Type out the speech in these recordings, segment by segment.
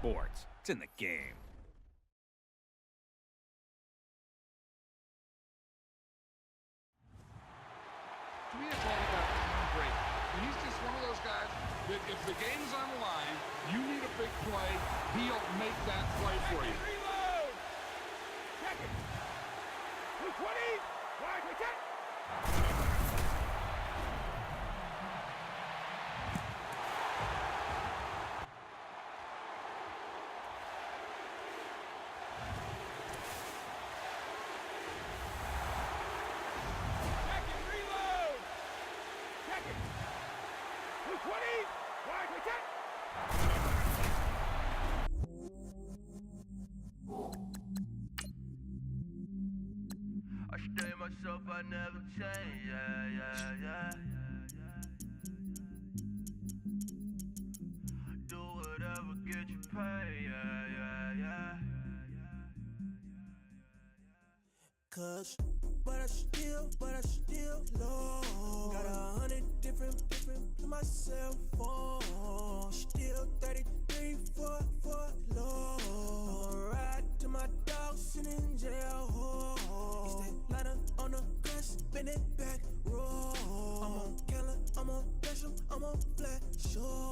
sports. It's in the game. To me, it's all about team break. And he's just one of those guys that if the game's on the line, you need a big play, he'll make that play for you. Reload! Check it! 220! Wide, check! I stay myself, I never change, yeah. Do whatever, get you paid, yeah. Cause, but I still low. Got 100 different to my cell phone. Still 33 for low. I'ma ride to my dog sitting in jail. It's that ladder on the grass, bend it back, roll. I'm on Keller, I'm on Bishop, I'm on Flat Shore.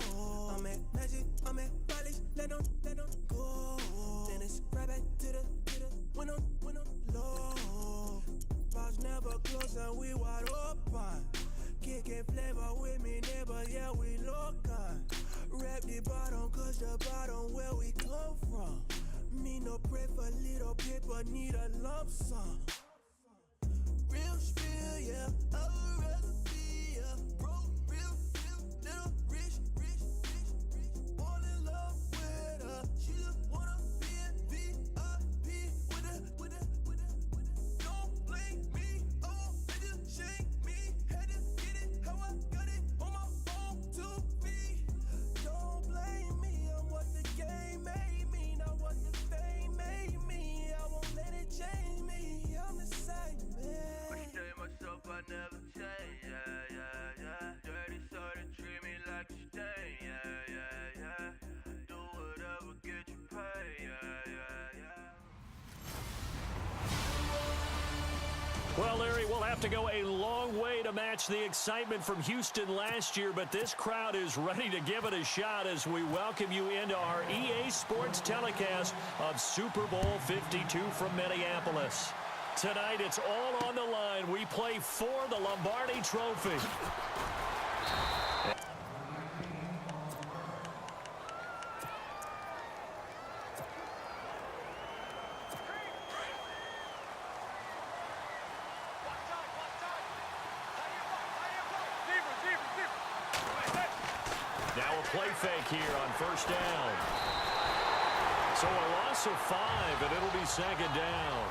I'm at Magic, I'm at Bally's, let them go. Then it's right back to the when I'm low. Bars never close and we wide open. Kicking flavor with me, neighbor, yeah, we local. Rap the bottom, cause the bottom where we come from. Me no pray for little paper, need a lump sum. Real spill, yeah, I would rather be a broke, real, little rich. Fall in love with her, she just wanna be a VIP with a. Don't blame me, oh, they just shame me. Had to get it, how I got it, on my phone to me. Don't blame me, I'm what the game made me, not what the fame made me. I won't let it change me, I'm the same man. I stay myself, I never change, yeah. Dirty sorta treat me like a stain, yeah. Do whatever, get you paid, yeah. Well, Larry, we'll have to go a long way to match the excitement from Houston last year, but this crowd is ready to give it a shot as we welcome you into our EA Sports telecast of Super Bowl 52 from Minneapolis. Tonight, it's all on the line. We play for the Lombardi Trophy. Now a play fake here on first down. So a loss of 5, and it'll be second down.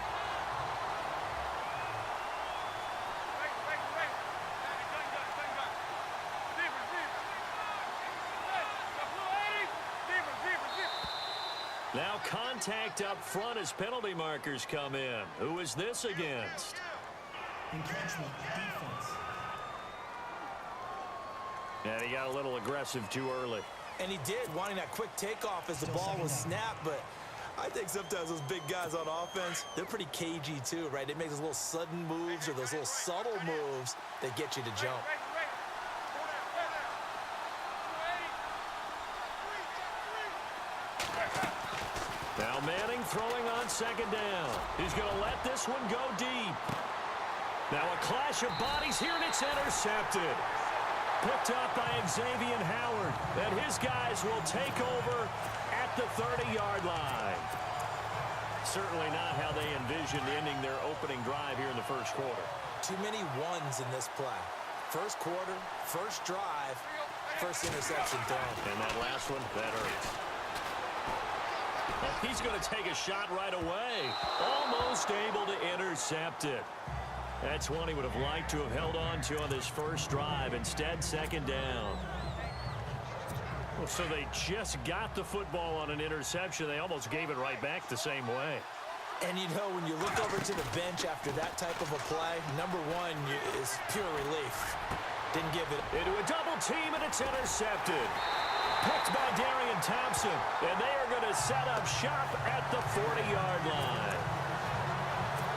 Now contact up front as penalty markers come in. Who is this against? Encroachment defense. And he got a little aggressive too early. And he did, wanting that quick takeoff as the ball was snapped, but I think sometimes those big guys on offense, they're pretty cagey too, right? They make those little sudden moves or those little subtle moves that get you to jump. Now Manning throwing on second down. He's going to let this one go deep. Now a clash of bodies here, and it's intercepted. Picked up by Xavier Howard. And his guys will take over at the 30-yard line. Certainly not how they envisioned ending their opening drive here in the first quarter. Too many ones in this play. First quarter, first drive, first interception thrown. And that last one, that hurts. Well, he's going to take a shot right away. Almost able to intercept it. That's one he would have liked to have held on to on this first drive. Instead, second down. Well, so they just got the football on an interception. They almost gave it right back the same way. And, you know, when you look over to the bench after that type of a play, number one is pure relief. Didn't give it. Into a double team, and it's intercepted. Picked by Darian Thompson, and they are going to set up shop at the 40-yard line.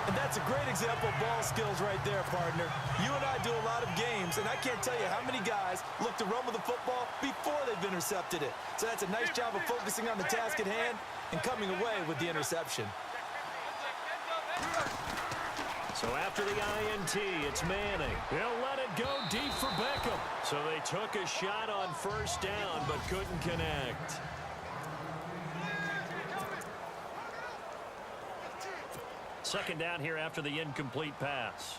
And that's a great example of ball skills right there, partner. You and I do a lot of games, and I can't tell you how many guys look to run with the football before they've intercepted it. So that's a nice job of focusing on the task at hand and coming away with the interception. So after the INT, it's Manning. He'll let it go deep for Beckham. So they took a shot on first down, but couldn't connect. Second down here after the incomplete pass.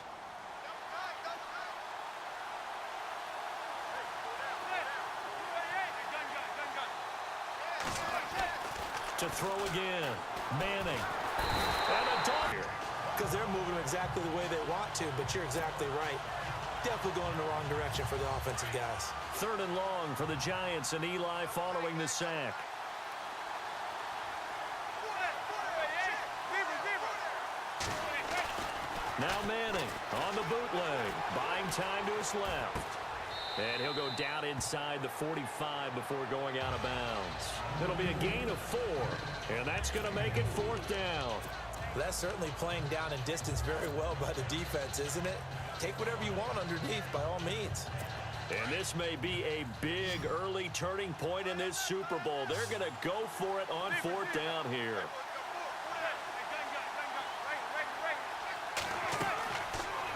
To throw again. Manning. And a dog here. Because they're moving exactly the way they want to, but you're exactly right. Definitely going in the wrong direction for the offensive guys. Third and long for the Giants, and Eli following the sack. Now Manning on the bootleg, buying time to his left. And he'll go down inside the 45 before going out of bounds. It'll be a gain of 4, and that's going to make it fourth down. That's certainly playing down in distance very well by the defense, isn't it? Take whatever you want underneath, by all means. And this may be a big early turning point in this Super Bowl. They're going to go for it on fourth down here.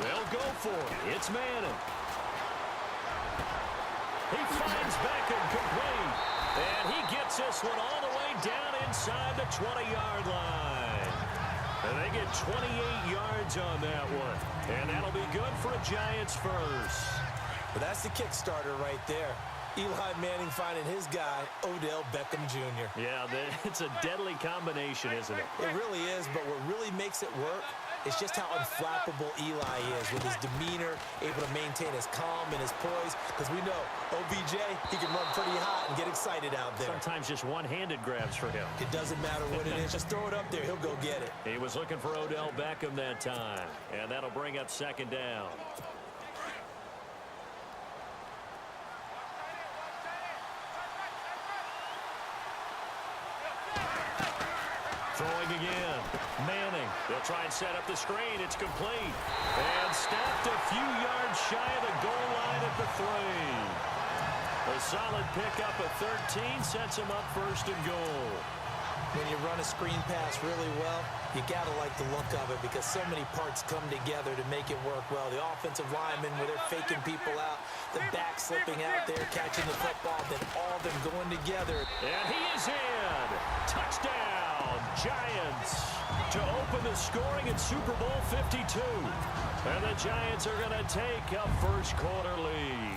They'll go for it. It's Manning. He finds Beckham complete. And he gets this one all the way down inside the 20-yard line. And they get 28 yards on that one. And that'll be good for a Giants first. But that's the kick-starter right there. Eli Manning finding his guy, Odell Beckham Jr. Yeah, it's a deadly combination, isn't it? It really is, but what really makes it work is just how unflappable Eli is with his demeanor, able to maintain his calm and his poise. Because we know, OBJ, he can run pretty hot and get excited out there. Sometimes just one-handed grabs for him. It doesn't matter what it is. Just throw it up there. He'll go get it. He was looking for Odell Beckham that time. And that'll bring up second down. Throwing again. Manning. They'll try and set up the screen. It's complete. And stopped a few yards shy of the goal line at the 3. A solid pickup of 13 sets him up first and goal. When you run a screen pass really well, you got to like the look of it because so many parts come together to make it work well. The offensive linemen, where they're faking people out, the back slipping out there, catching the football, then all of them going together. And he is in. Touchdown, Giants, to open the scoring in Super Bowl 52. And the Giants are going to take a first quarter lead.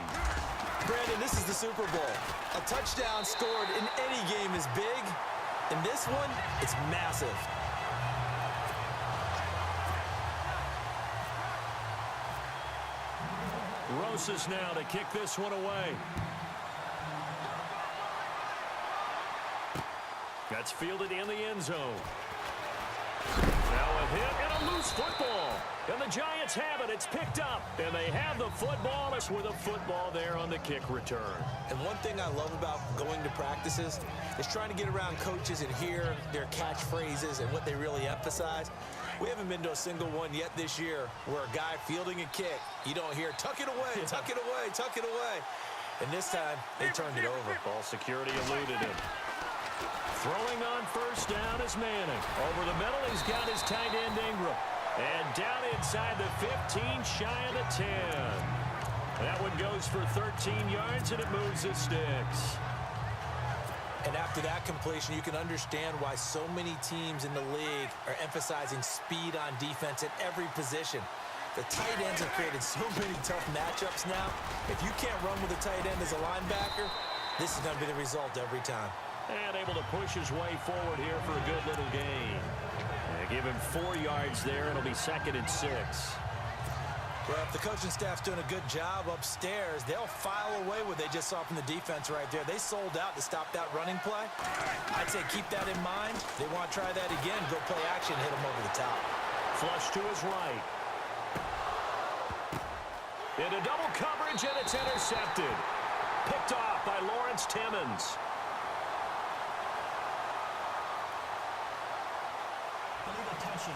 Brandon, this is the Super Bowl. A touchdown scored in any game is big. In this one, it's massive. Rosas now to kick this one away. That's fielded in the end zone. Now a hit and a loose football. And the Giants have it. It's picked up. And they have the football. It's with a football there on the kick return. And one thing I love about going to practices is trying to get around coaches and hear their catchphrases and what they really emphasize. We haven't been to a single one yet this year where a guy fielding a kick, you don't hear, tuck it away, tuck it away, tuck it away. And this time, they turned it over. Ball security eluded him. Throwing on first down is Manning. Over the middle, he's got his tight end Ingram. And down inside the 15, shy of the 10. That one goes for 13 yards, and it moves the sticks. And after that completion, you can understand why so many teams in the league are emphasizing speed on defense at every position. The tight ends have created so many tough matchups now. If you can't run with a tight end as a linebacker, this is going to be the result every time. And able to push his way forward here for a good little gain. Give him 4 yards there. It'll be 2nd and 6. Well, if the coaching staff's doing a good job upstairs, they'll file away what they just saw from the defense right there. They sold out to stop that running play. I'd say keep that in mind. They want to try that again. Go play action, hit them over the top. Flush to his right. Into double coverage, and it's intercepted. Picked off by Lawrence Timmons. Illegal touching.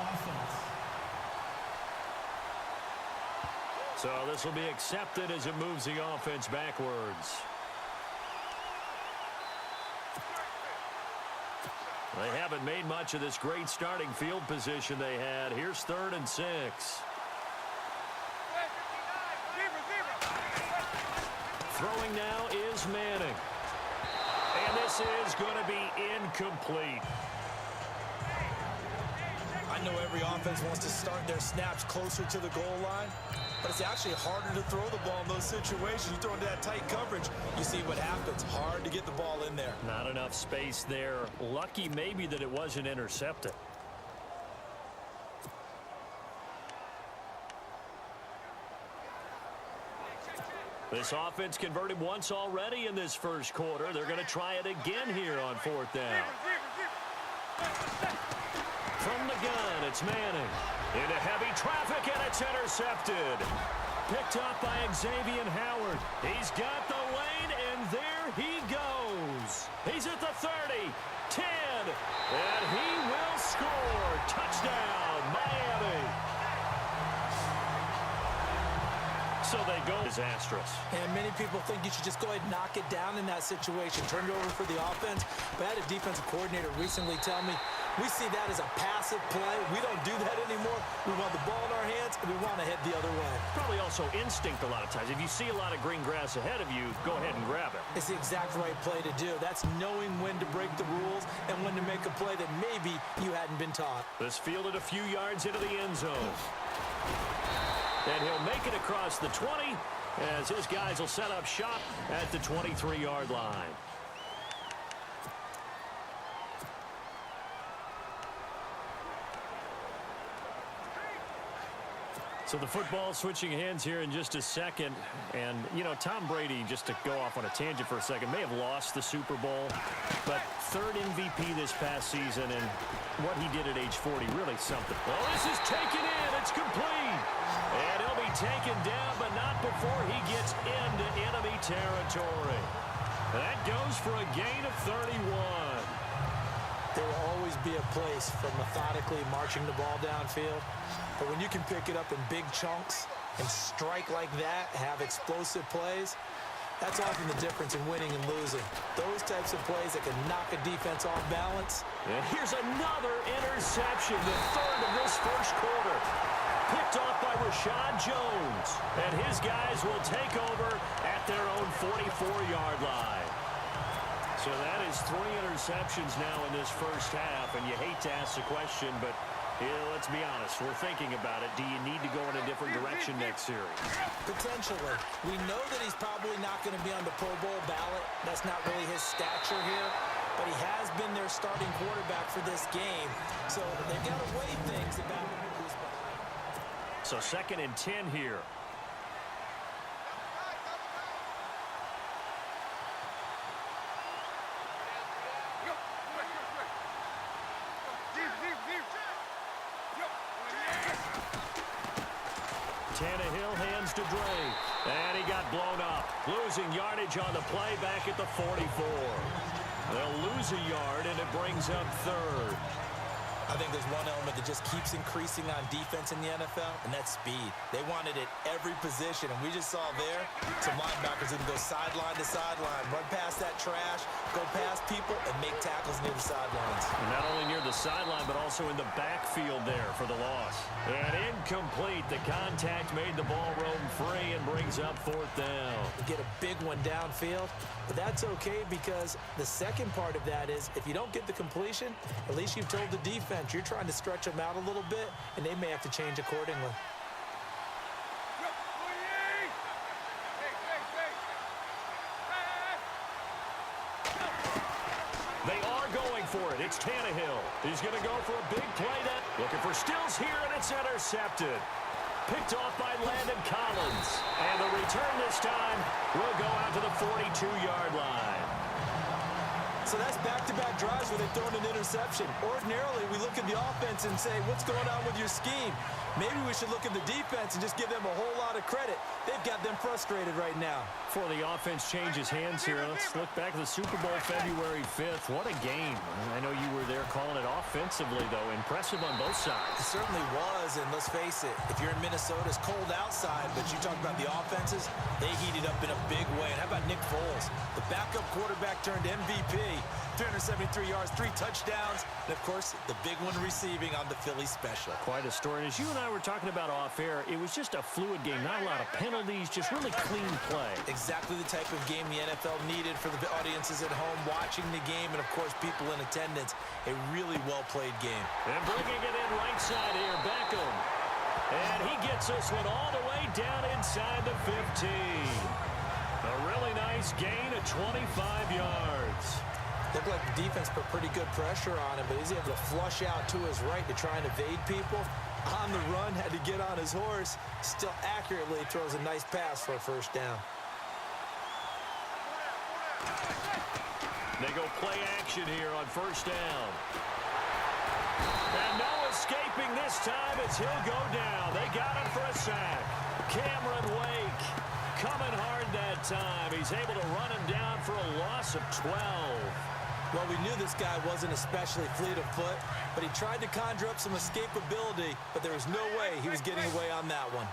Offense. So this will be accepted as it moves the offense backwards. They haven't made much of this great starting field position they had. Here's 3rd and 6. Throwing now is Manning. And this is going to be incomplete. I know every offense wants to start their snaps closer to the goal line, but it's actually harder to throw the ball in those situations. You throw into that tight coverage, you see what happens. Hard to get the ball in there. Not enough space there. Lucky maybe that it wasn't intercepted. This offense converted once already in this first quarter. They're going to try it again here on 4th down. From the gun, it's Manning. Into heavy traffic, and it's intercepted. Picked up by Xavier Howard. He's got the lane, and there he goes. He's at the 30, 10, and he will score. Touchdown, Miami. So they go disastrous. And many people think you should just go ahead and knock it down in that situation. Turn it over for the offense. But I had a defensive coordinator recently tell me, we see that as a passive play. We don't do that anymore. We want the ball in our hands, and we want to head the other way. Probably also instinct a lot of times. If you see a lot of green grass ahead of you, go ahead and grab it. It's the exact right play to do. That's knowing when to break the rules and when to make a play that maybe you hadn't been taught. This fielded a few yards into the end zone. And he'll make it across the 20 as his guys will set up shop at the 23-yard line. So the football switching hands here in just a second. And, you know, Tom Brady, just to go off on a tangent for a second, may have lost the Super Bowl, but 3rd MVP this past season, and what he did at age 40, really something. Well, this is taken in. It's complete. And he'll be taken down, but not before he gets into enemy territory. That goes for a gain of 31. There will always be a place for methodically marching the ball downfield. But when you can pick it up in big chunks and strike like that, have explosive plays, that's often the difference in winning and losing. Those types of plays that can knock a defense off balance. And here's another interception, the 3rd of this first quarter. Picked off by Rashad Jones. And his guys will take over at their own 44-yard line. So that is 3 interceptions now in this first half. And you hate to ask the question, but let's be honest. We're thinking about it. Do you need to go in a different direction next series? Potentially. We know that he's probably not going to be on the Pro Bowl ballot. That's not really his stature here. But he has been their starting quarterback for this game. So they've got to weigh things about him. So 2nd and 10 here. Tannehill hands to Drake. And he got blown up. Losing yardage on the play back at the 44. They'll lose a yard, and it brings up 3rd. I think there's one element that just keeps increasing on defense in the NFL, and that's speed. They want it at every position, and we just saw there some linebackers who can go sideline to sideline, run past that trash, go past people, and make tackles near the sidelines. And not only near the sideline, but also in the backfield there for the loss. And incomplete. The contact made the ball roam free and brings up 4th down. Get a big one downfield, but that's okay because the second part of that is if you don't get the completion, at least you've told the defense you're trying to stretch them out a little bit, and they may have to change accordingly. They are going for it. It's Tannehill. He's going to go for a big play. Looking for Stills here, and it's intercepted. Picked off by Landon Collins. And the return this time will go out to the 42-yard line. So that's back-to-back drives where they've thrown an interception. Ordinarily, we look at the offense and say, what's going on with your scheme? Maybe we should look at the defense and just give them a whole lot of credit. They've got them frustrated right now. Before the offense changes hands here, let's look back at the Super Bowl February 5th. What a game. I know you were there calling it offensively, though. Impressive on both sides. It certainly was, and let's face it, if you're in Minnesota, it's cold outside, but you talk about the offenses, they heated up in a big way. And how about Nick Foles? The backup quarterback turned MVP, 373 yards, 3 touchdowns, and, of course, the big one receiving on the Philly special. Quite a story. And as you and I were talking about off air, it was just a fluid game. Not a lot of penalties, just really clean play. Exactly the type of game the NFL needed for the audiences at home watching the game and, of course, people in attendance. A really well-played game. And bringing it in right side here, Beckham. And he gets this one all the way down inside the 15. A really nice gain of 25 yards. Looked like the defense put pretty good pressure on him, but he's able to flush out to his right to try and evade people. On the run, had to get on his horse. Still accurately throws a nice pass for a first down. They go play action here on first down. And no escaping this time as he'll go down. They got him for a sack. Cameron Wake coming hard that time. He's able to run him down for a loss of 12. Well, we knew this guy wasn't especially fleet of foot, but he tried to conjure up some escapability, but there was no way he was getting away on that one.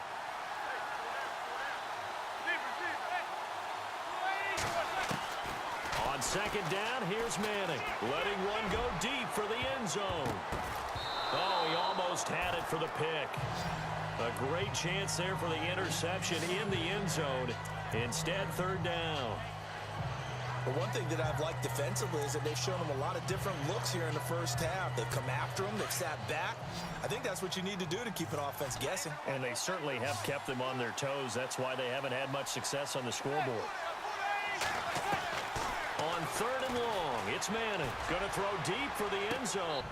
On second down, here's Manning, letting one go deep for the end zone. Oh, he almost had it for the pick. A great chance there for the interception in the end zone. Instead, third down. But one thing that I've liked defensively is that they've shown him a lot of different looks here in the first half. They've come after him. They've sat back. I think that's what you need to do to keep an offense guessing. And they certainly have kept them on their toes. That's why they haven't had much success on the scoreboard. On third and long, it's Manning. Going to throw deep for the end zone.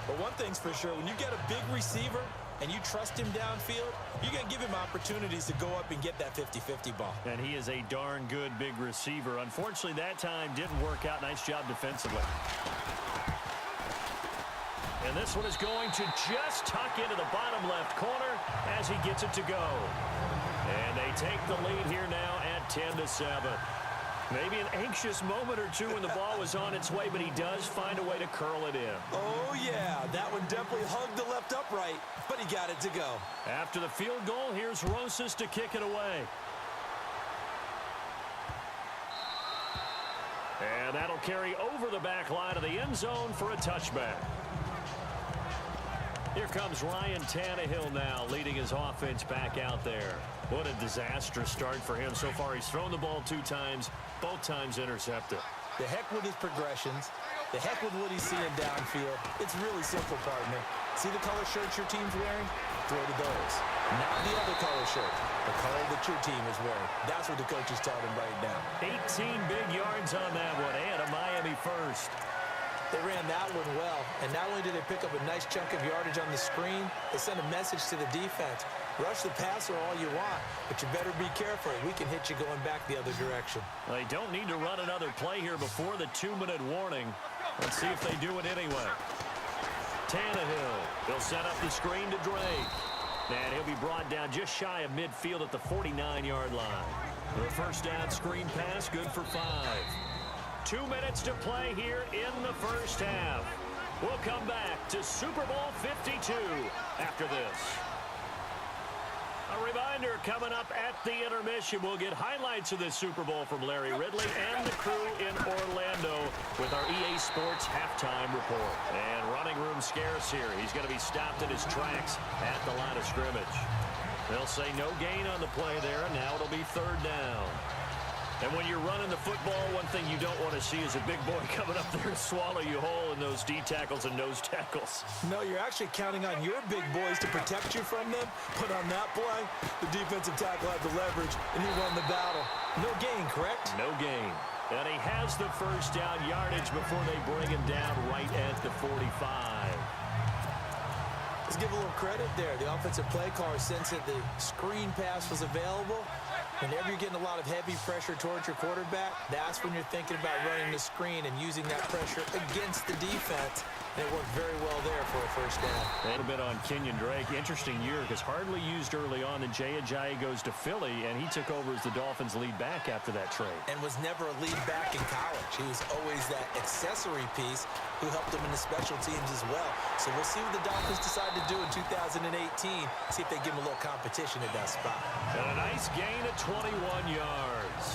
But one thing's for sure, when you get a big receiver and you trust him downfield, you're going to give him opportunities to go up and get that 50-50 ball. And he is a darn good big receiver. Unfortunately, that time didn't work out. Nice job defensively. And this one is going to just tuck into the bottom left corner as he gets it to go. And they take the lead here now at 10-7. Maybe an anxious moment or two when the ball was on its way, but he does find a way to curl it in. Oh, yeah. That one definitely hugged the left upright, but he got it to go. After the field goal, here's Rosas to kick it away. And that'll carry over the back line of the end zone for a touchback. Here comes Ryan Tannehill now, leading his offense back out there. What a disastrous start for him so far. He's thrown the ball 2 times, both times intercepted. The heck with his progressions. The heck with what he's seeing downfield. It's really simple, partner. See the color shirts your team's wearing? Throw to those. Not the other color shirt. The color that your team is wearing. That's what the coach is telling him right now. 18 big yards on that one, and a Miami first. They ran that one well, and not only did they pick up a nice chunk of yardage on the screen, they sent a message to the defense. Rush the passer all you want, but you better be careful. We can hit you going back the other direction. They don't need to run another play here before the 2-minute warning. Let's see if they do it anyway. Tannehill, he'll set up the screen to Drake. And he'll be brought down just shy of midfield at the 49-yard line. The first down screen pass, good for 5. 2 minutes to play here in the first half. We'll come back to Super Bowl 52 after this. A reminder, coming up at the intermission, we'll get highlights of this Super Bowl from Larry Ridley and the crew in Orlando with our EA Sports halftime report. And running room scarce here. He's going to be stopped in his tracks at the line of scrimmage. They'll say no gain on the play there, and now it'll be third down. And when you're running the football, one thing you don't want to see is a big boy coming up there and swallow you whole in those D tackles and nose tackles. No, you're actually counting on your big boys to protect you from them. But on that play, the defensive tackle had the leverage, and he won the battle. No gain, correct? No gain. And he has the first down yardage before they bring him down right at the 45. Let's give a little credit there. The offensive play caller sensed that the screen pass was available. Whenever you're getting a lot of heavy pressure towards your quarterback, that's when you're thinking about running the screen and using that pressure against the defense. And it worked very well there for a first down. A little bit on Kenyon Drake. Interesting year because hardly used early on. Then Jay Ajayi goes to Philly, and he took over as the Dolphins' lead back after that trade. And was never a lead back in college. He was always that accessory piece who helped them in the special teams as well. So we'll see what the Dolphins decide to do in 2018. See if they give them a little competition at that spot. And a nice gain of 21 yards.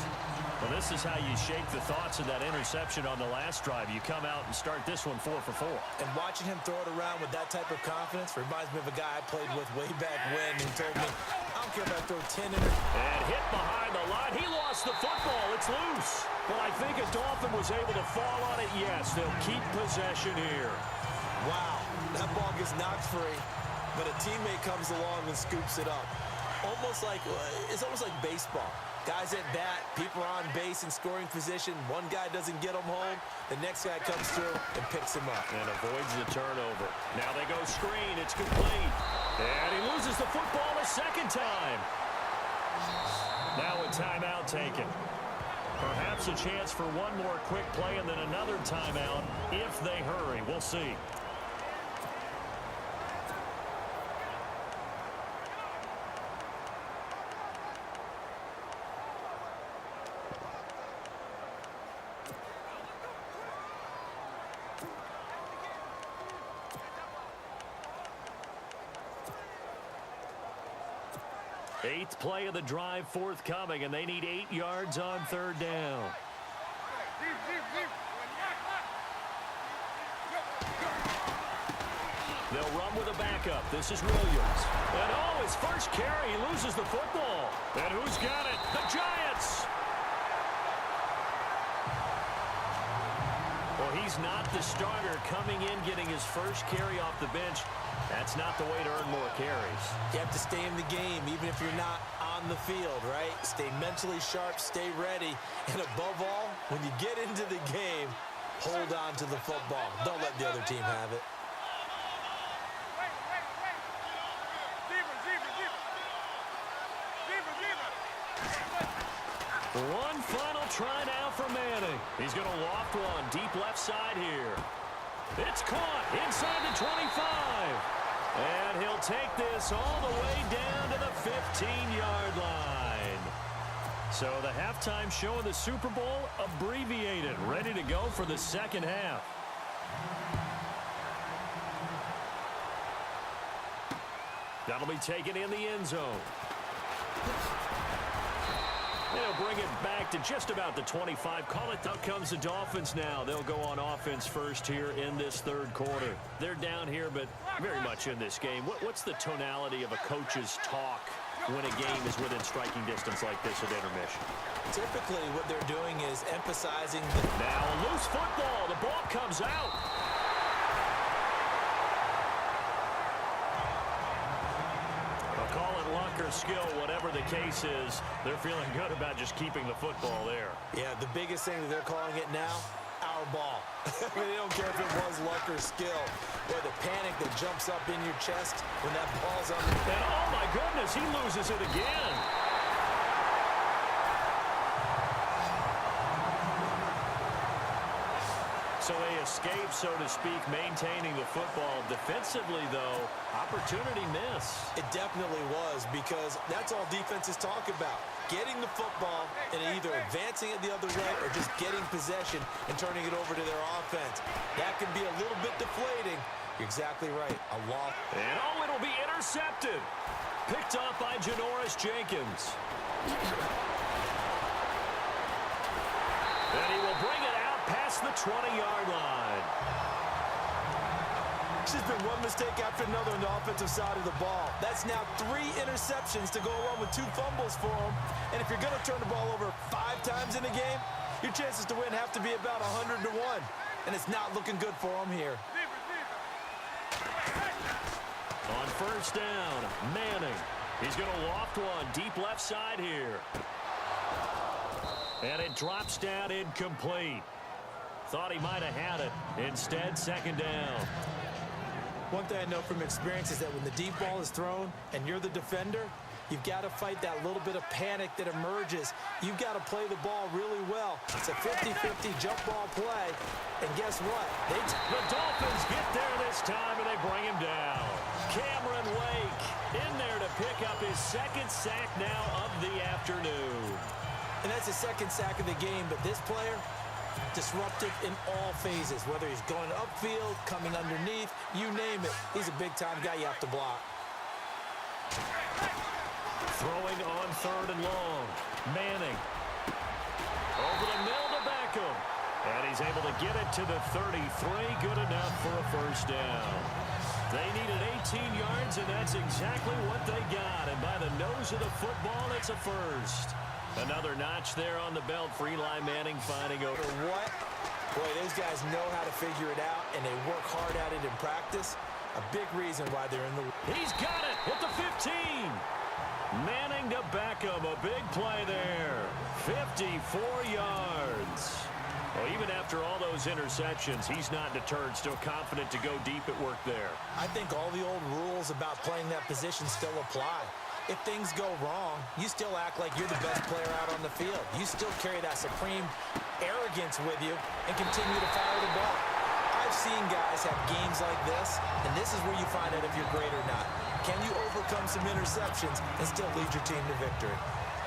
Well, this is how you shake the thoughts of that interception on the last drive. You come out and start this one 4 for 4. And watching him throw it around with that type of confidence reminds me of a guy I played with way back when who told me, I don't care if I throw 10 And hit behind the line. He lost the football. It's loose. Well, I think a Dolphin was able to fall on it. Yes, they'll keep possession here. Wow, that ball gets knocked free, but a teammate comes along and scoops it up. It's almost like baseball. Guys at bat, people are on base in scoring position. One guy doesn't get him home. The next guy comes through and picks him up. And avoids the turnover. Now they go screen. It's complete. And he loses the football a second time. Now a timeout taken. Perhaps a chance for one more quick play and then another timeout if they hurry. We'll see. Eighth play of the drive forthcoming, and they need 8 yards on third down. They'll run with a backup. This is Williams. And his first carry, he loses the football. And who's got it? The Giants! Well, he's not the starter coming in, getting his first carry off the bench. That's not the way to earn more carries. You have to stay in the game, even if you're not on the field, right? Stay mentally sharp, stay ready. And above all, when you get into the game, hold on to the football. Don't let the other team have it. One final try now for Manning. He's going to loft one deep left side here. It's caught inside the 25. And he'll take this all the way down to the 15-yard line. So the halftime show of the Super Bowl abbreviated, ready to go for the second half. That'll be taken in the end zone. They'll bring it back to just about the 25. Call it. Out comes the Dolphins now. They'll go on offense first here in this third quarter. They're down here, but very much in this game. What's the tonality of a coach's talk when a game is within striking distance like this at intermission? Typically, what they're doing is emphasizing Now a loose football. The ball comes out. Call it luck or skill, whatever the case is. They're feeling good about just keeping the football there. Yeah, the biggest thing that they're calling it now, our ball. I mean, they don't care if it was luck or skill. Or the panic that jumps up in your chest when that ball's on the... And oh my goodness, he loses it again. So they escape, so to speak, maintaining the football. Defensively, though, opportunity miss. It definitely was, because that's all defenses talk about. Getting the football and either advancing it the other way or just getting possession and turning it over to their offense. That can be a little bit deflating. You're exactly right. A loss. And it'll be intercepted. Picked up by Janoris Jenkins. And he will bring it out past the 20-yard line. It's just been one mistake after another on the offensive side of the ball. That's now 3 interceptions to go along with 2 fumbles for him. And if you're going to turn the ball over 5 times in a game, your chances to win have to be about 100 to 1. And it's not looking good for him here. On first down, Manning. He's going to loft one deep left side here. And it drops down incomplete. Thought he might have had it. Instead, second down. One thing I know from experience is that when the deep ball is thrown and you're the defender, You've got to fight that little bit of panic that emerges. You've got to play the ball really well. It's a 50-50 jump ball play. And guess what? The Dolphins get there this time, and they bring him down. Cameron Wake in there to pick up his second sack now of the afternoon. And that's the second sack of the game, but this player, disruptive in all phases, whether he's going upfield, coming underneath, you name it. He's a big-time guy you have to block. Throwing on 3rd and long. Manning. Over the middle to Beckham. And he's able to get it to the 33. Good enough for a first down. They needed 18 yards, and that's exactly what they got. And by the nose of the football, it's a first. Another notch there on the belt for Eli Manning finding over. What? Boy, those guys know how to figure it out, and they work hard at it in practice. A big reason why they're in the... He's got it at the 15. Manning to Beckham, a big play there. 54 yards. Well, even after all those interceptions, he's not deterred, still confident to go deep at work there. I think all the old rules about playing that position still apply. If things go wrong, you still act like you're the best player out on the field. You still carry that supreme arrogance with you and continue to fire the ball. I've seen guys have games like this, and this is where you find out if you're great or not. Can you overcome some interceptions and still lead your team to victory?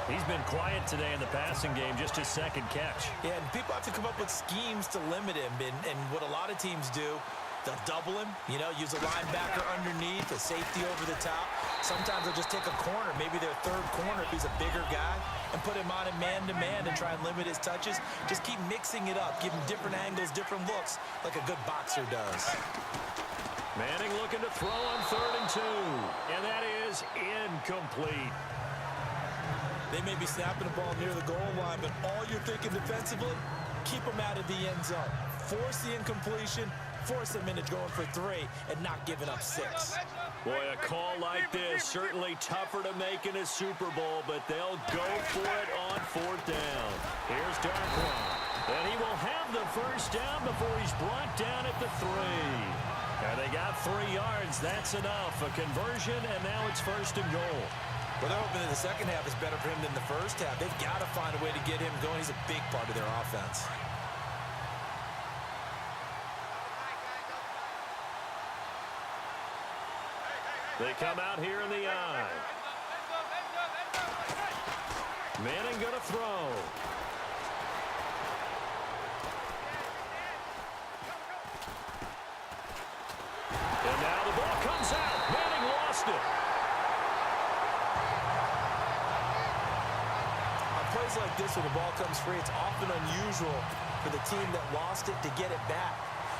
He's been quiet today in the passing game, just his second catch. Yeah, and people have to come up with schemes to limit him, and what a lot of teams do, they'll double him, use a linebacker underneath, a safety over the top. Sometimes they'll just take a corner, maybe their third corner, who's a bigger guy, and put him on a man-to-man and try and limit his touches. Just keep mixing it up, give him different angles, different looks, like a good boxer does. Manning looking to throw on 3rd and 2, and that is incomplete. They may be snapping the ball near the goal line, but all you're thinking defensively, keep them out of the end zone. Force the incompletion, force them into going for 3, and not giving up 6. Boy, a call like this, certainly tougher to make in a Super Bowl, but they'll go for it on 4th down. Here's Darkwan, and he will have the first down before he's brought down at the 3. And they got 3 yards. That's enough. A conversion, and now it's 1st and goal. Well, they're hoping that the second half is better for him than the first half. They've got to find a way to get him going. He's a big part of their offense. They come out here in the eye. Manning going to throw. And now the ball comes out. Manning lost it. On plays like this where the ball comes free, it's often unusual for the team that lost it to get it back.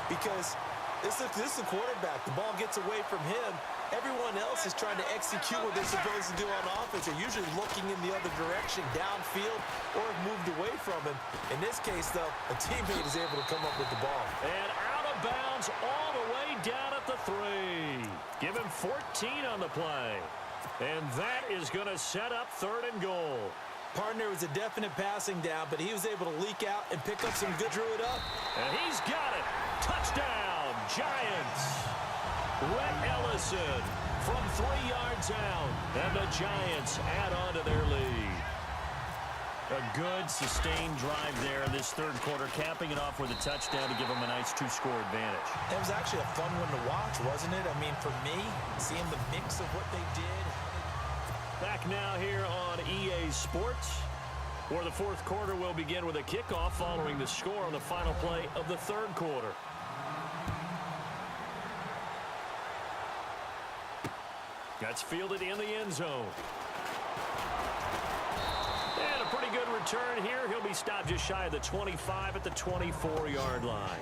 Because this is the quarterback. The ball gets away from him. Everyone else is trying to execute what they're supposed to do on offense. They're usually looking in the other direction, downfield, or have moved away from him. In this case, though, a teammate is able to come up with the ball. And out of bounds all the way down at the 3. Give him 14 on the play. And that is going to set up 3rd and goal. Partner was a definite passing down, but he was able to leak out and pick up some good, drew it up. And he's got it. Touchdown, Giants. Rhett Ellison from 3 yards out. And the Giants add on to their lead. A good, sustained drive there in this 3rd quarter, capping it off with a touchdown to give them a nice 2-score advantage. It was actually a fun one to watch, wasn't it? I mean, for me, seeing the mix of what they did. Back now here on EA Sports, where the 4th quarter will begin with a kickoff following the score on the final play of the 3rd quarter. That's fielded in the end zone. And a pretty good return here. He'll be stopped just shy of the 25 at the 24-yard line.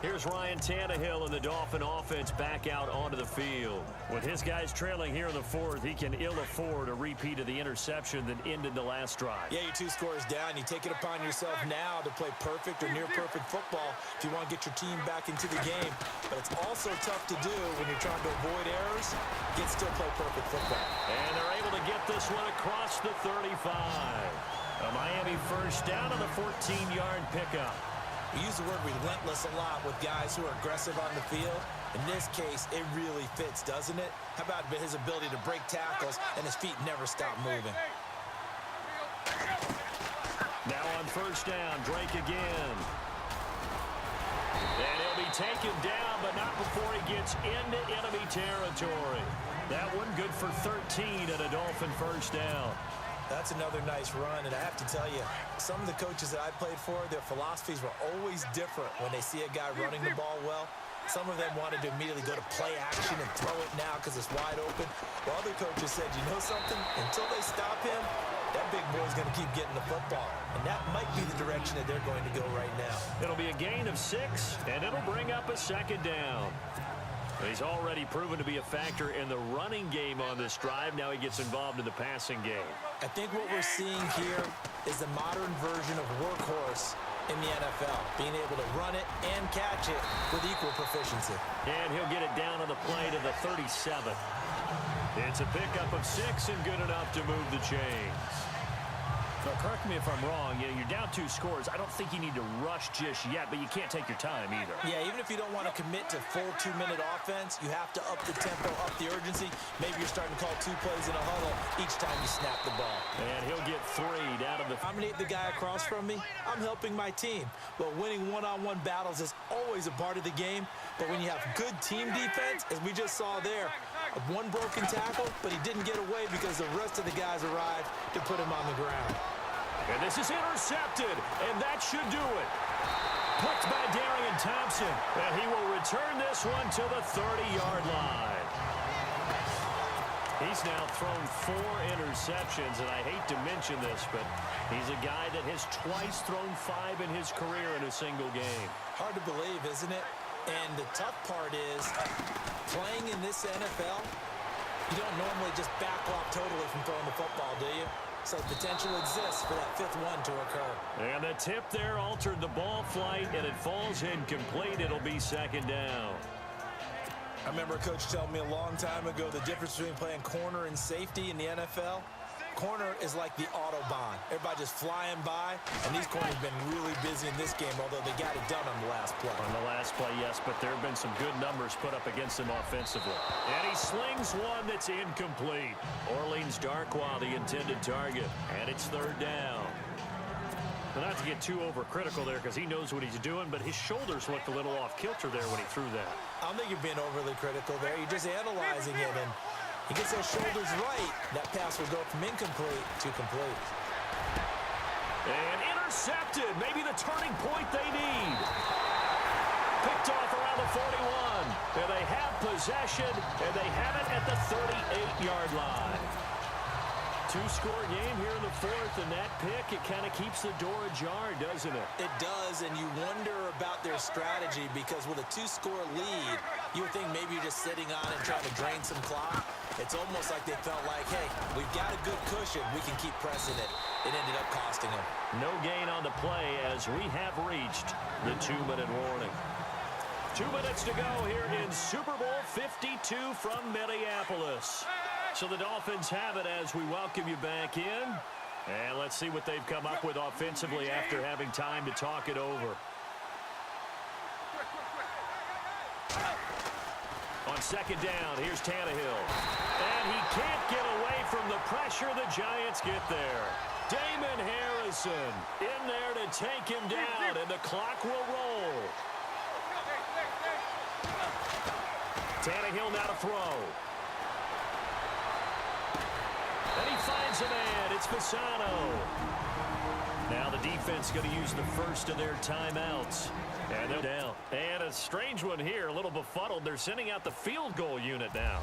Here's Ryan Tannehill and the Dolphin offense back out onto the field. With his guys trailing here in the 4th, he can ill afford a repeat of the interception that ended the last drive. Yeah, you're 2 scores down. You take it upon yourself now to play perfect or near-perfect football if you want to get your team back into the game. But it's also tough to do when you're trying to avoid errors, yet still play perfect football. And they're able to get this one across the 35. A Miami first down on the 14-yard pickup. We use the word relentless a lot with guys who are aggressive on the field. In this case, it really fits, doesn't it? How about his ability to break tackles and his feet never stop moving? Now on first down, Drake again. And he'll be taken down, but not before he gets into enemy territory. That one good for 13 and a Dolphin first down. That's another nice run, and I have to tell you, some of the coaches that I played for, their philosophies were always different when they see a guy running the ball well. Some of them wanted to immediately go to play action and throw it now because it's wide open. While other coaches said, you know something? Until they stop him, that big boy's going to keep getting the football. And that might be the direction that they're going to go right now. It'll be a gain of 6, and it'll bring up a second down. He's already proven to be a factor in the running game on this drive. Now he gets involved in the passing game. I think what we're seeing here is the modern version of workhorse in the NFL, being able to run it and catch it with equal proficiency. And he'll get it down on the play to the 37. It's a pickup of 6 and good enough to move the chains. Now, correct me if I'm wrong. You're down 2 scores. I don't think you need to rush just yet, but you can't take your time either. Yeah, even if you don't want to commit to full 2-minute offense, you have to up the tempo, up the urgency. Maybe you're starting to call 2 plays in a huddle each time you snap the ball. And he'll get 3 down to the... Dominate the guy across from me, I'm helping my team. Well, winning one-on-one battles is always a part of the game, but when you have good team defense, as we just saw there, one broken tackle, but he didn't get away because the rest of the guys arrived to put him on the ground. And this is intercepted, and that should do it. Picked by Darian Thompson, and he will return this one to the 30-yard line. He's now thrown 4 interceptions, and I hate to mention this, but he's a guy that has twice thrown 5 in his career in a single game. Hard to believe, isn't it? And the tough part is, playing in this NFL, you don't normally just back off totally from throwing the football, do you? So potential exists for that 5th one to occur. And the tip there altered the ball flight, and it falls incomplete. It'll be second down. I remember a coach telling me a long time ago the difference between playing corner and safety in the NFL. Corner is like the Autobahn. Everybody just flying by, and these corners have been really busy in this game, although they got it done on the last play. On the last play, yes, but there have been some good numbers put up against him offensively. And he slings one that's incomplete. Orleans Darkwa, the intended target, and it's 3rd down. Well, not to get too overcritical there because he knows what he's doing, but his shoulders looked a little off kilter there when he threw that. I don't think you're being overly critical there. You're just analyzing it, and he gets those shoulders right. That pass will go from incomplete to complete. And intercepted. Maybe the turning point they need. Picked off around the 41. And they have possession, and they have it at the 38-yard line. 2-score game here in the 4th, and that pick, it kind of keeps the door ajar, doesn't it? It does, and you wonder about their strategy because with a 2-score lead, you would think maybe you're just sitting on and trying to drain some clock. It's almost like they felt like, hey, we've got a good cushion. We can keep pressing it. It ended up costing them. No gain on the play as we have reached the 2-minute warning. 2 minutes to go here in Super Bowl 52 from Minneapolis. So the Dolphins have it as we welcome you back in. And let's see what they've come up with offensively after having time to talk it over. On second down, here's Tannehill. And he can't get away from the pressure. The Giants get there. Damon Harrison in there to take him down, and the clock will roll. Tannehill now to throw. And he finds a man. It's Fasano. Now the defense going to use the first of their timeouts. And they're down. And a strange one here, a little befuddled. They're sending out the field goal unit now.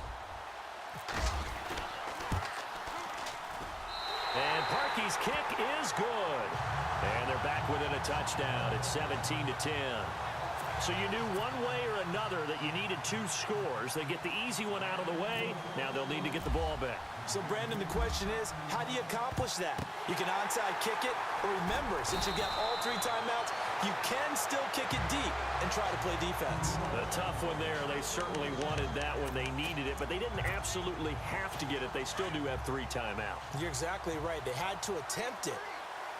And Parkey's kick is good. And they're back within a touchdown. It's 17-10. So you knew one way or another that you needed 2 scores. They get the easy one out of the way. Now they'll need to get the ball back. So, Brandon, the question is, how do you accomplish that? You can onside kick it, or remember, since you've got all 3 timeouts, you can still kick it deep and try to play defense. A tough one there. They certainly wanted that when they needed it, but they didn't absolutely have to get it. They still do have 3 timeouts. You're exactly right. They had to attempt it.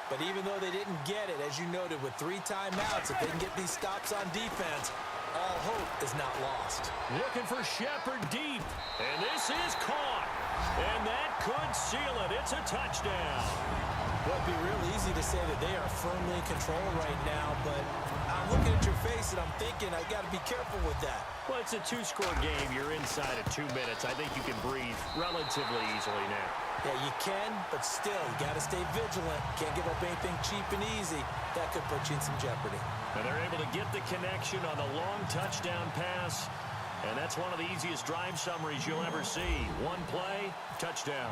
But even though they didn't get it, as you noted, with 3 timeouts, if they can get these stops on defense, all hope is not lost. Looking for Shepard deep. And this is caught. And that could seal it. It's a touchdown. Well, it'd be real easy to say that they are firmly in control right now, but I'm looking at your face and I'm thinking I got to be careful with that. Well, it's a 2-score game. You're inside of 2 minutes. I think you can breathe relatively easily now. Yeah, you can, but still, you got to stay vigilant. Can't give up anything cheap and easy. That could put you in some jeopardy. And they're able to get the connection on the long touchdown pass. And that's one of the easiest drive summaries you'll ever see. 1 play, touchdown.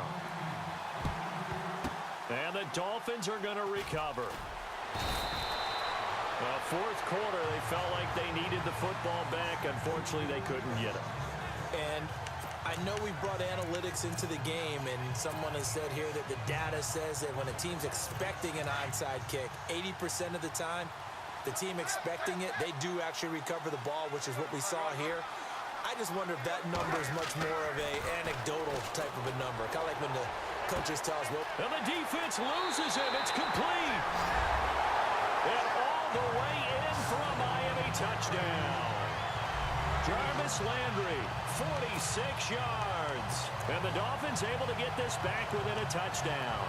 And the Dolphins are going to recover. Fourth quarter, they felt like they needed the football back. Unfortunately, they couldn't get it. And I know we brought analytics into the game, and someone has said here that the data says that when a team's expecting an onside kick, 80% of the time, the team expecting it, they do actually recover the ball, which is what we saw here. I just wonder if that number is much more of a anecdotal type of a number. Kind of like when the coaches tell us, well, and the defense loses him. It's complete. And all the way in for a Miami touchdown. Jarvis Landry, 46 yards. And the Dolphins able to get this back within a touchdown.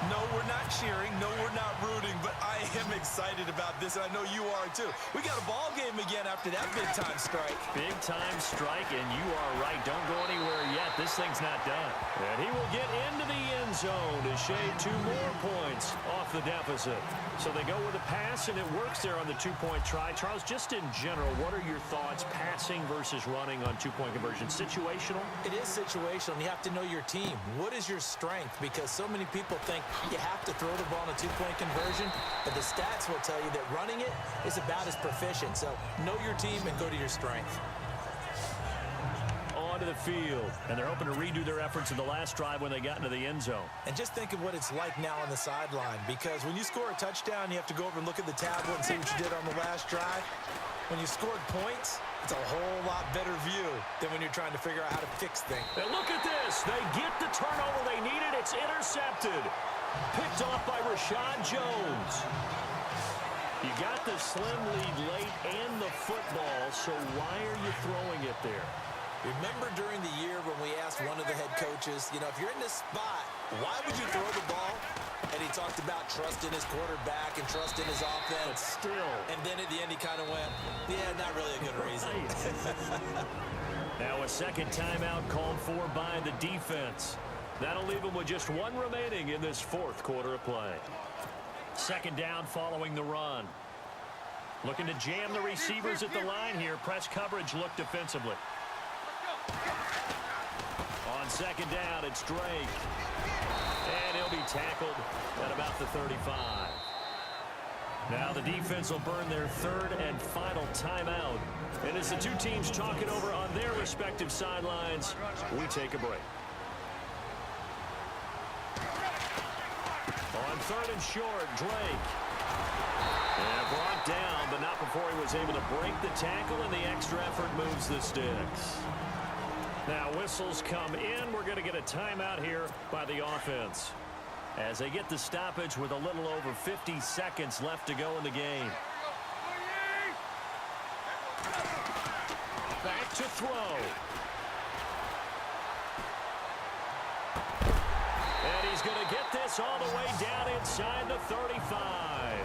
no, we're not cheering. No, we're not rooting. But I am excited about this, and I know you are too. We got a ball game again after that big-time strike. Big-time strike, and you are right. Don't go anywhere yet. This thing's not done. And he will get into the end zone to shave 2 more points off the deficit. So they go with a pass, and it works there on the 2-point try. Charles, just in general, what are your thoughts passing versus running on 2-point conversion? Situational? It is situational, and you have to know your team. What is your strength? Because so many people think you have to throw the ball in a 2-point conversion, but the stats will tell you that running it is about as proficient. So know your team and go to your strength. Onto the field, and they're hoping to redo their efforts in the last drive when they got into the end zone. And just think of what it's like now on the sideline, because when you score a touchdown, you have to go over and look at the tablet and see what you did on the last drive. When you scored points, it's a whole lot better view than when you're trying to figure out how to fix things. And look at this. They get the turnover they needed. It's intercepted. Picked off by Rashad Jones. You got the slim lead late and the football, so why are you throwing it there? Remember during the year when we asked one of the head coaches, you know, if you're in this spot, why would you throw the ball? And he talked about trusting his quarterback and trusting his offense. But still. And then at the end he kind of went, yeah, not really a good reason. Now a second timeout called for by the defense. That'll leave them with just 1 remaining in this 4th quarter of play. Second down following the run. Looking to jam the receivers at the line here. Press coverage look defensively. On second down, it's Drake. And he'll be tackled at about the 35. Now the defense will burn their 3rd and final timeout. And as the 2 teams talk it over on their respective sidelines, we take a break. On 3rd and short, Drake. And brought down, but not before he was able to break the tackle, and the extra effort moves the sticks. Now whistles come in. We're going to get a timeout here by the offense as they get the stoppage with a little over 50 seconds left to go in the game. Back to throw. And he's going to get this all the way down inside the 35.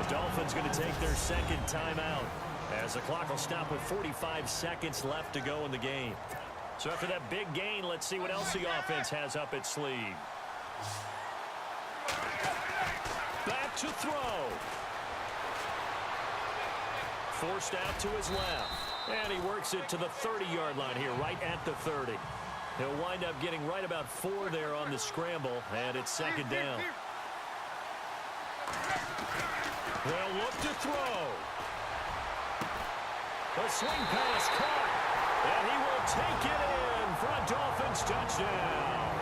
The Dolphins going to take their 2nd timeout as the clock will stop with 45 seconds left to go in the game. So after that big gain, let's see what else the offense has up its sleeve. Back to throw. Forced out to his left. And he works it to the 30-yard line here, right at the 30. He'll wind up getting right about 4 there on the scramble, and it's 2nd down. They'll look to throw. The swing pass caught, and he will take it in for a Dolphins touchdown.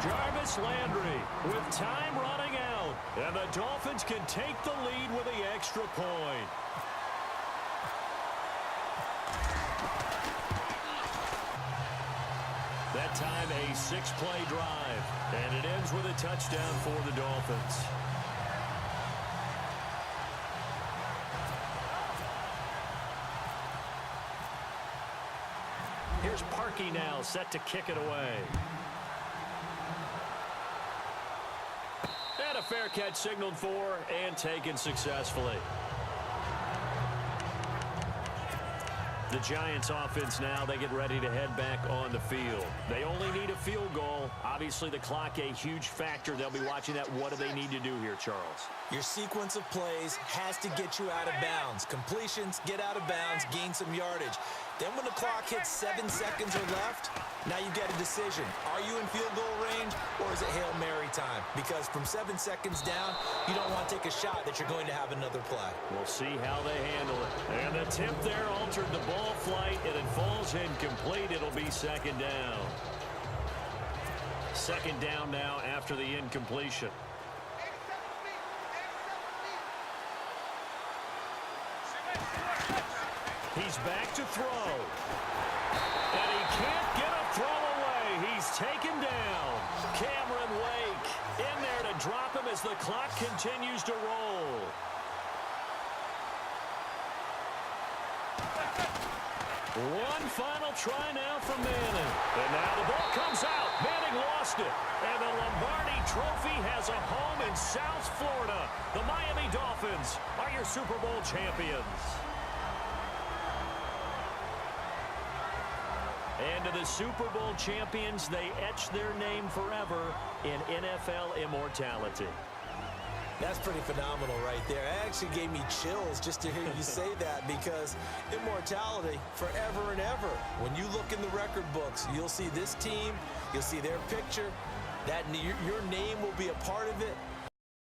Jarvis Landry with time running out, and the Dolphins can take the lead with the extra point. That time, a 6-play drive. And it ends with a touchdown for the Dolphins. Here's Parkey now, set to kick it away. And a fair catch signaled for and taken successfully. The Giants offense now, they get ready to head back on the field. They only need a field goal. Obviously, the clock a huge factor. They'll be watching that. What do they need to do here, Charles? Your sequence of plays has to get you out of bounds. Completions, get out of bounds, gain some yardage. Then when the clock hits 7 seconds or left, now you get a decision. Are you in field goal range or is it Hail Mary time? Because from 7 seconds down, you don't want to take a shot that you're going to have another play. We'll see how they handle it. And the tip there altered the ball flight, and it falls incomplete. It'll be second down. Second down now after the incompletion. He's back to throw. And he can't get a throw away. He's taken down. Cameron Wake in there to drop him as the clock continues to roll. One final try now for Manning. And now the ball comes out. Manning lost it. And the Lombardi Trophy has a home in South Florida. The Miami Dolphins are your Super Bowl champions. And to the Super Bowl champions, they etch their name forever in NFL immortality. That's pretty phenomenal right there. It actually gave me chills just to hear you say that, because immortality forever and ever. When you look in the record books, you'll see this team, you'll see their picture, that your name will be a part of it.